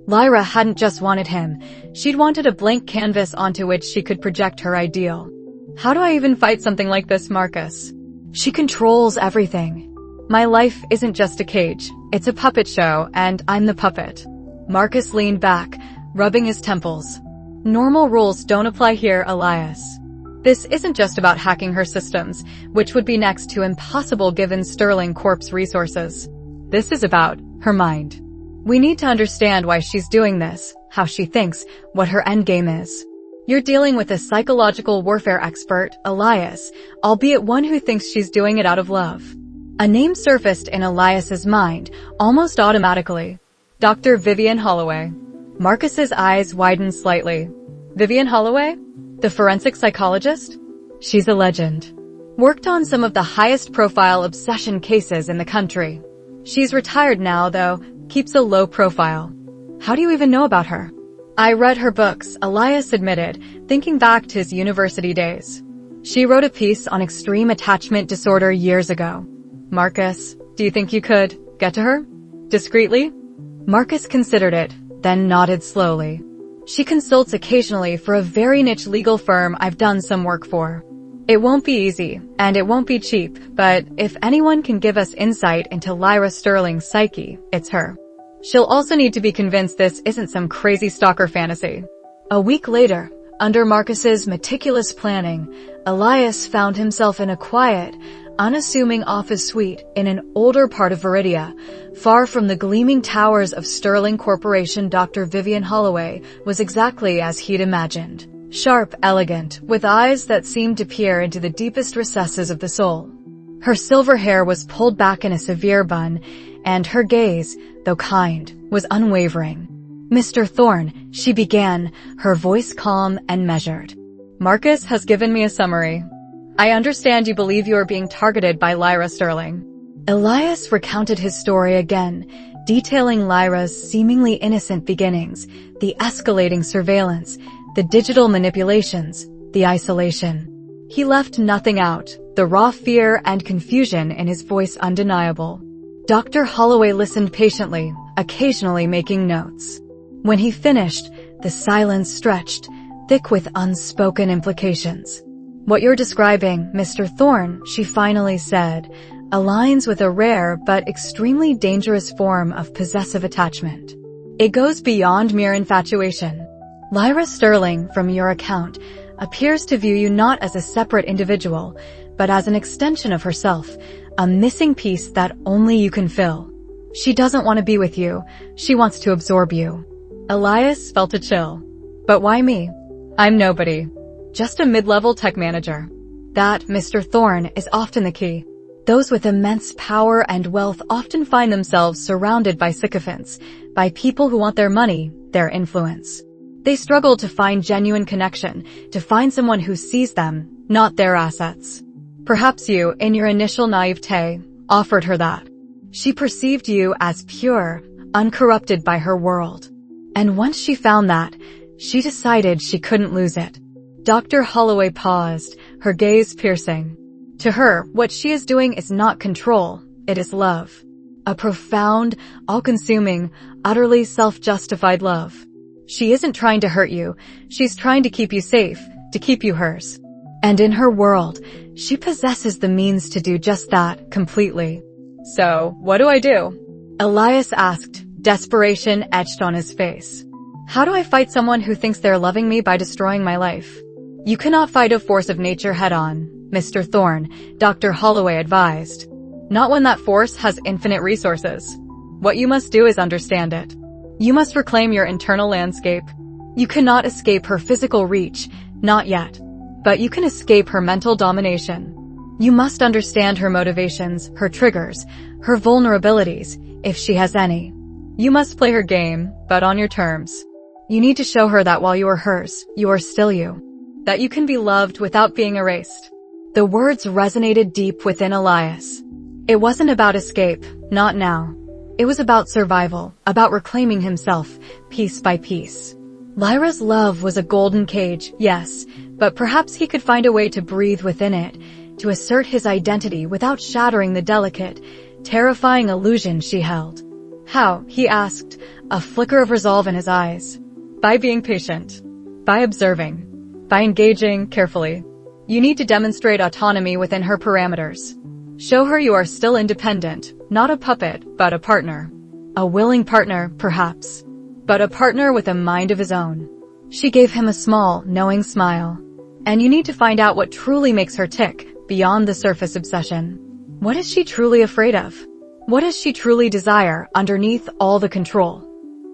Lyra hadn't just wanted him. She'd wanted a blank canvas onto which she could project her ideal. How do I even fight something like this, Marcus? She controls everything. My life isn't just a cage. It's a puppet show, and I'm the puppet. Marcus leaned back, rubbing his temples. Normal rules don't apply here, Elias. This isn't just about hacking her systems, which would be next to impossible given Sterling Corp's resources. This is about her mind. We need to understand why she's doing this, how she thinks, what her endgame is. You're dealing with a psychological warfare expert, Elias, albeit one who thinks she's doing it out of love. A name surfaced in Elias's mind, almost automatically. Dr. Vivian Holloway. Marcus's eyes widened slightly. Vivian Holloway? The forensic psychologist? She's a legend. Worked on some of the highest profile obsession cases in the country. She's retired now, though, keeps a low profile. How do you even know about her? I read her books, Elias admitted, thinking back to his university days. She wrote a piece on extreme attachment disorder years ago. Marcus, do you think you could get to her? Discreetly? Marcus considered it, then nodded slowly. She consults occasionally for a very niche legal firm I've done some work for. It won't be easy, and it won't be cheap, but if anyone can give us insight into Lyra Sterling's psyche, it's her. She'll also need to be convinced this isn't some crazy stalker fantasy. A week later, under Marcus's meticulous planning, Elias found himself in a quiet, unassuming office suite in an older part of Viridia, far from the gleaming towers of Sterling Corporation. Dr. Vivian Holloway was exactly as he'd imagined. Sharp, elegant, with eyes that seemed to peer into the deepest recesses of the soul. Her silver hair was pulled back in a severe bun, and her gaze, though kind, was unwavering. Mr. Thorne, she began, her voice calm and measured. Marcus has given me a summary. I understand you believe you are being targeted by Lyra Sterling. Elias recounted his story again, detailing Lyra's seemingly innocent beginnings, the escalating surveillance, The digital manipulations, the isolation. He left nothing out, the raw fear and confusion in his voice undeniable. Dr. Holloway listened patiently, occasionally making notes. When he finished, the silence stretched, thick with unspoken implications. What you're describing, Mr. Thorne, she finally said, aligns with a rare but extremely dangerous form of possessive attachment. It goes beyond mere infatuation. Lyra Sterling, from your account, appears to view you not as a separate individual, but as an extension of herself, a missing piece that only you can fill. She doesn't want to be with you, she wants to absorb you. Elias felt a chill. But why me? I'm nobody. Just a mid-level tech manager. That, Mr. Thorne, is often the key. Those with immense power and wealth often find themselves surrounded by sycophants, by people who want their money, their influence. They struggle to find genuine connection, to find someone who sees them, not their assets. Perhaps you, in your initial naivete, offered her that. She perceived you as pure, uncorrupted by her world. And once she found that, she decided she couldn't lose it. Dr. Holloway paused, her gaze piercing. To her, what she is doing is not control, it is love. A profound, all-consuming, utterly self-justified love. She isn't trying to hurt you, she's trying to keep you safe, to keep you hers. And in her world, she possesses the means to do just that, completely. So, what do I do? Elias asked, desperation etched on his face. How do I fight someone who thinks they're loving me by destroying my life? You cannot fight a force of nature head-on, Mr. Thorne, Dr. Holloway advised. Not when that force has infinite resources. What you must do is understand it. You must reclaim your internal landscape. You cannot escape her physical reach, not yet. But you can escape her mental domination. You must understand her motivations, her triggers, her vulnerabilities, if she has any. You must play her game, but on your terms. You need to show her that while you are hers, you are still you. That you can be loved without being erased. The words resonated deep within Elias. It wasn't about escape, not now. It was about survival, about reclaiming himself, piece by piece. Lyra's love was a golden cage, yes, but perhaps he could find a way to breathe within it, to assert his identity without shattering the delicate, terrifying illusion she held. How, he asked, a flicker of resolve in his eyes. By being patient. By observing. By engaging carefully. You need to demonstrate autonomy within her parameters. Show her you are still independent, not a puppet, but a partner. A willing partner, perhaps. But a partner with a mind of his own. She gave him a small, knowing smile. And you need to find out what truly makes her tick, beyond the surface obsession. What is she truly afraid of? What does she truly desire, underneath all the control?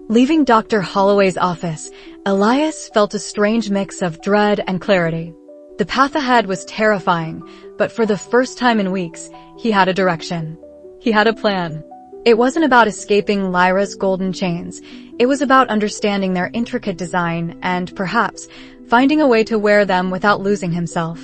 Leaving Dr. Holloway's office, Elias felt a strange mix of dread and clarity. The path ahead was terrifying, but for the first time in weeks, he had a direction. He had a plan. It wasn't about escaping Lyra's golden chains. It was about understanding their intricate design and, perhaps, finding a way to wear them without losing himself.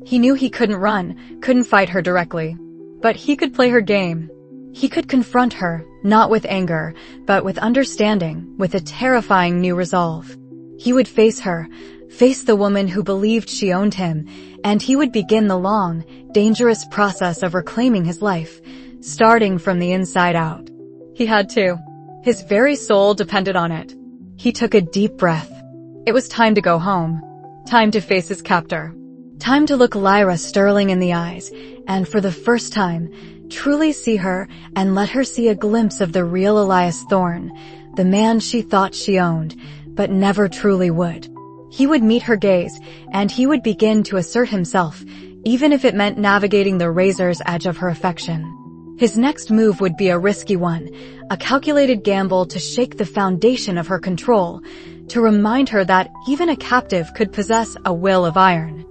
He knew he couldn't run, couldn't fight her directly. But he could play her game. He could confront her, not with anger, but with understanding, with a terrifying new resolve. He would face her, face the woman who believed she owned him, and he would begin the long, dangerous process of reclaiming his life, starting from the inside out. He had to. His very soul depended on it. He took a deep breath. It was time to go home. Time to face his captor. Time to look Lyra Sterling in the eyes, and for the first time, truly see her and let her see a glimpse of the real Elias Thorne, the man she thought she owned, but never truly would. He would meet her gaze, and he would begin to assert himself, even if it meant navigating the razor's edge of her affection. His next move would be a risky one, a calculated gamble to shake the foundation of her control, to remind her that even a captive could possess a will of iron.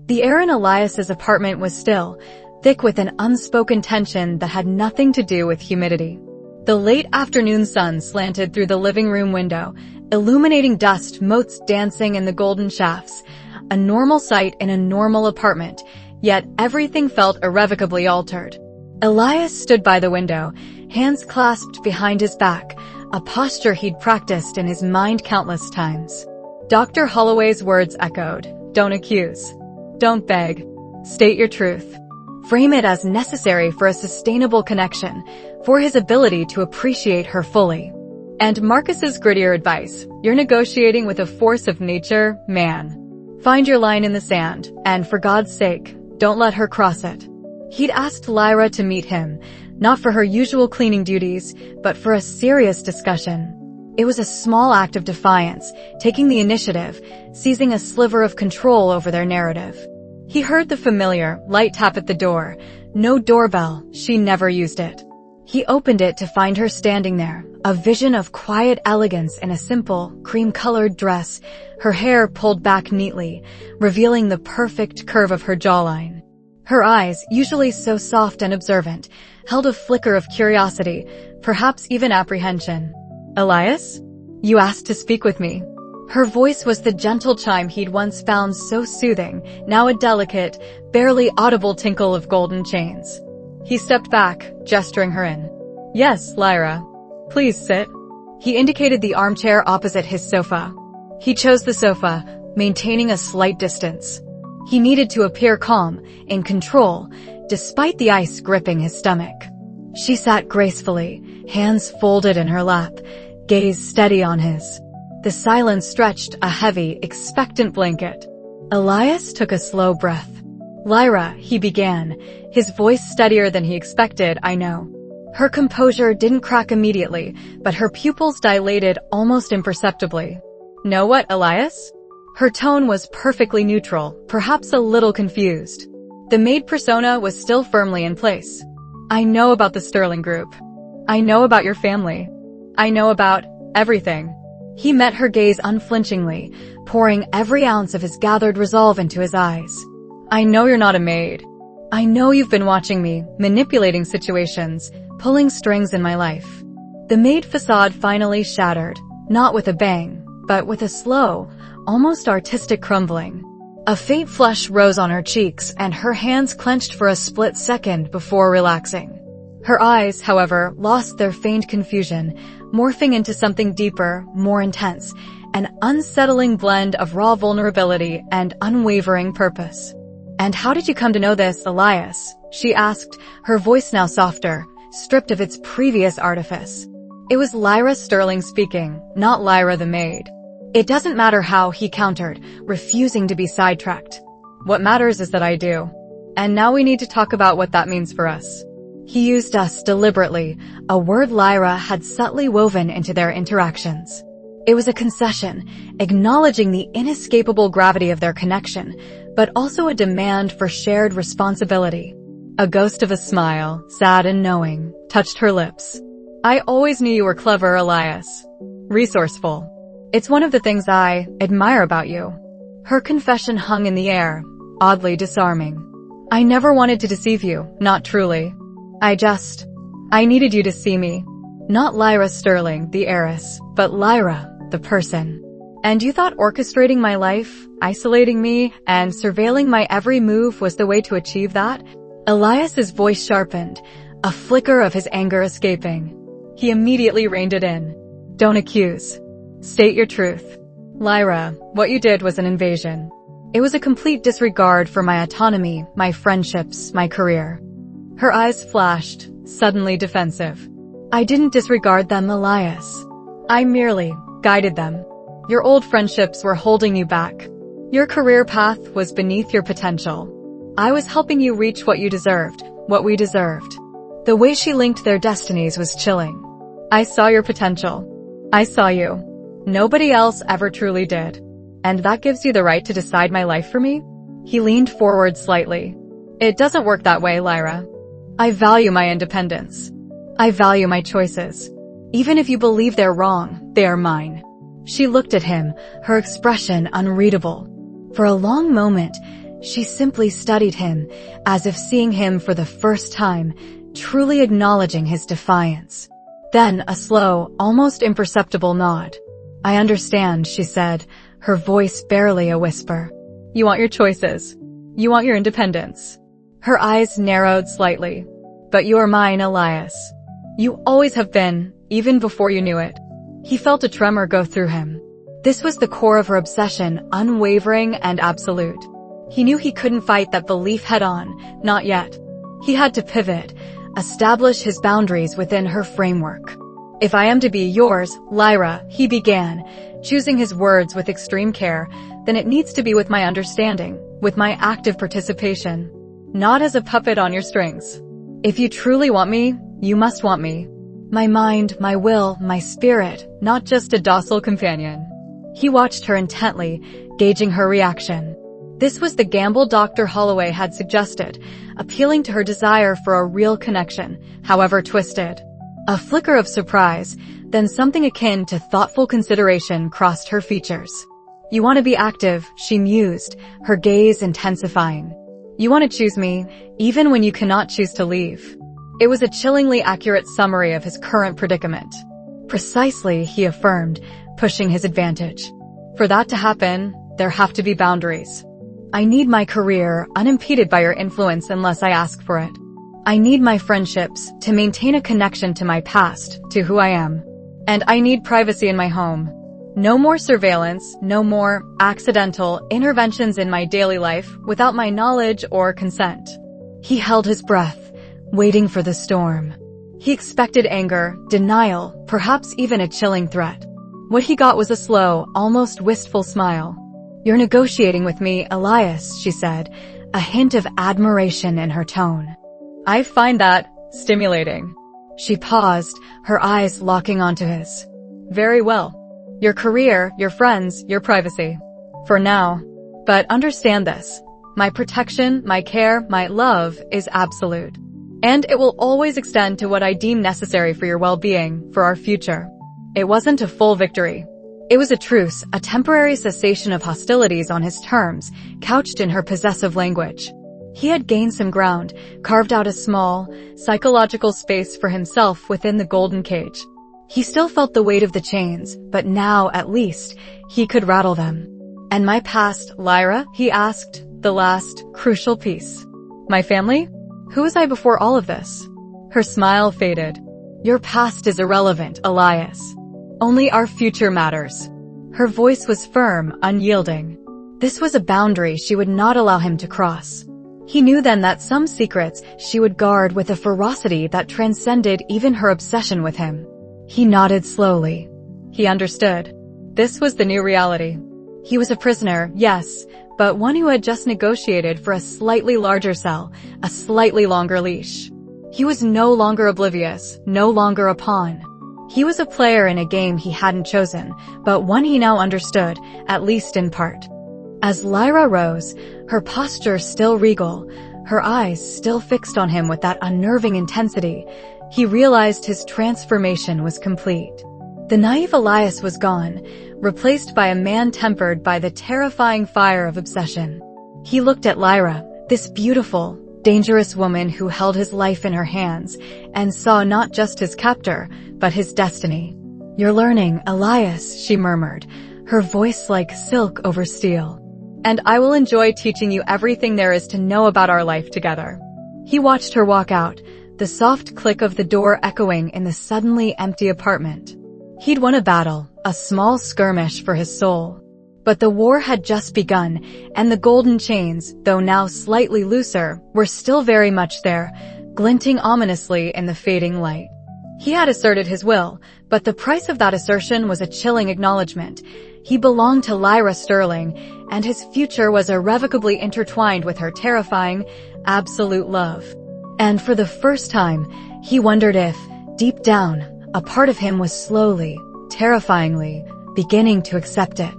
The air in Elias's apartment was still, thick with an unspoken tension that had nothing to do with humidity. The late afternoon sun slanted through the living room window, illuminating dust motes dancing in the golden shafts, a normal sight in a normal apartment, yet everything felt irrevocably altered. Elias stood by the window, hands clasped behind his back, a posture he'd practiced in his mind countless times. Dr. Holloway's words echoed. Don't accuse. Don't beg. State your truth. Frame it as necessary for a sustainable connection, for his ability to appreciate her fully. And Marcus's grittier advice, you're negotiating with a force of nature, man. Find your line in the sand, and for God's sake, don't let her cross it. He'd asked Lyra to meet him, not for her usual cleaning duties, but for a serious discussion. It was a small act of defiance, taking the initiative, seizing a sliver of control over their narrative. He heard the familiar, light tap at the door. No doorbell, she never used it. He opened it to find her standing there, a vision of quiet elegance in a simple, cream-colored dress, her hair pulled back neatly, revealing the perfect curve of her jawline. Her eyes, usually so soft and observant, held a flicker of curiosity, perhaps even apprehension. Elias? You asked to speak with me. Her voice was the gentle chime he'd once found so soothing, now a delicate, barely audible tinkle of golden chains. He stepped back, gesturing her in. Yes, Lyra. Please sit. He indicated the armchair opposite his sofa. He chose the sofa, maintaining a slight distance. He needed to appear calm, in control, despite the ice gripping his stomach. She sat gracefully, hands folded in her lap, gaze steady on his. The silence stretched a heavy, expectant blanket. Elias took a slow breath. Lyra, he began, his voice steadier than he expected, I know. Her composure didn't crack immediately, but her pupils dilated almost imperceptibly. Know what, Elias? Her tone was perfectly neutral, perhaps a little confused. The Maid persona was still firmly in place. I know about the Sterling group. I know about your family. I know about everything. He met her gaze unflinchingly, pouring every ounce of his gathered resolve into his eyes. I know you're not a maid. I know you've been watching me, manipulating situations, pulling strings in my life. The Maid facade finally shattered, not with a bang, but with a slow, almost artistic crumbling. A faint flush rose on her cheeks and her hands clenched for a split second before relaxing. Her eyes, however, lost their feigned confusion, morphing into something deeper, more intense, an unsettling blend of raw vulnerability and unwavering purpose. And how did you come to know this, Elias? She asked, her voice now softer, stripped of its previous artifice. It was Lyra Sterling speaking, not Lyra the maid. It doesn't matter how, he countered, refusing to be sidetracked. What matters is that I do. And now we need to talk about what that means for us. He used us deliberately, a word Lyra had subtly woven into their interactions. It was a concession, acknowledging the inescapable gravity of their connection, but also a demand for shared responsibility. A ghost of a smile, sad and knowing, touched her lips. I always knew you were clever, Elias. Resourceful. It's one of the things I admire about you. Her confession hung in the air, oddly disarming. I never wanted to deceive you, not truly. I needed you to see me. Not Lyra Sterling, the heiress, but Lyra, the person. And you thought orchestrating my life, isolating me, and surveilling my every move was the way to achieve that? Elias's voice sharpened, a flicker of his anger escaping. He immediately reined it in. Don't accuse. State your truth. Lyra, what you did was an invasion. It was a complete disregard for my autonomy, my friendships, my career. Her eyes flashed, suddenly defensive. I didn't disregard them, Elias. I merely guided them. Your old friendships were holding you back. Your career path was beneath your potential. I was helping you reach what you deserved, what we deserved. The way she linked their destinies was chilling. I saw your potential. I saw you. Nobody else ever truly did. And that gives you the right to decide my life for me? He leaned forward slightly. It doesn't work that way, Lyra. I value my independence. I value my choices. Even if you believe they're wrong, they are mine. She looked at him, her expression unreadable. For a long moment, she simply studied him, as if seeing him for the first time, truly acknowledging his defiance. Then a slow, almost imperceptible nod. I understand, she said, her voice barely a whisper. You want your choices. You want your independence. Her eyes narrowed slightly. But you are mine, Elias. You always have been, even before you knew it. He felt a tremor go through him. This was the core of her obsession, unwavering and absolute. He knew he couldn't fight that belief head-on, not yet. He had to pivot, establish his boundaries within her framework. "If I am to be yours, Lyra," he began, choosing his words with extreme care, "then it needs to be with my understanding, with my active participation, not as a puppet on your strings. If you truly want me, you must want me. My mind, my will, my spirit, not just a docile companion." He watched her intently, gauging her reaction. This was the gamble Dr. Holloway had suggested, appealing to her desire for a real connection, however twisted. A flicker of surprise, then something akin to thoughtful consideration crossed her features. "You want to be active," she mused, her gaze intensifying. "You want to choose me, even when you cannot choose to leave." It was a chillingly accurate summary of his current predicament. "Precisely," he affirmed, pushing his advantage. "For that to happen, there have to be boundaries. I need my career unimpeded by your influence unless I ask for it. I need my friendships to maintain a connection to my past, to who I am. And I need privacy in my home. No more surveillance, no more accidental interventions in my daily life without my knowledge or consent." He held his breath, waiting for the storm. He expected anger, denial, perhaps even a chilling threat. What he got was a slow, almost wistful smile. "You're negotiating with me, Elias," she said, a hint of admiration in her tone. "I find that stimulating." She paused, her eyes locking onto his. "Very well. Your career, your friends, your privacy. For now. But understand this. My protection, my care, my love is absolute. And it will always extend to what I deem necessary for your well-being, for our future." It wasn't a full victory. It was a truce, a temporary cessation of hostilities on his terms, couched in her possessive language. He had gained some ground, carved out a small, psychological space for himself within the golden cage. He still felt the weight of the chains, but now, at least, he could rattle them. "And my past, Lyra?" he asked, the last, crucial piece. "My family? Who was I before all of this?" Her smile faded. "Your past is irrelevant, Elias. Only our future matters." Her voice was firm, unyielding. This was a boundary she would not allow him to cross. He knew then that some secrets she would guard with a ferocity that transcended even her obsession with him. He nodded slowly. He understood. This was the new reality. He was a prisoner, yes, but one who had just negotiated for a slightly larger cell, a slightly longer leash. He was no longer oblivious, no longer a pawn. He was a player in a game he hadn't chosen, but one he now understood, at least in part. As Lyra rose, her posture still regal, her eyes still fixed on him with that unnerving intensity, he realized his transformation was complete. The naive Elias was gone, replaced by a man tempered by the terrifying fire of obsession. He looked at Lyra, this beautiful, dangerous woman who held his life in her hands, and saw not just his captor, but his destiny. "You're learning, Elias," she murmured, her voice like silk over steel. "And I will enjoy teaching you everything there is to know about our life together." He watched her walk out, the soft click of the door echoing in the suddenly empty apartment. He'd won a battle, a small skirmish for his soul. But the war had just begun, and the golden chains, though now slightly looser, were still very much there, glinting ominously in the fading light. He had asserted his will, but the price of that assertion was a chilling acknowledgement. He belonged to Lyra Sterling, and his future was irrevocably intertwined with her terrifying, absolute love. And for the first time, he wondered if, deep down, a part of him was slowly, terrifyingly, beginning to accept it.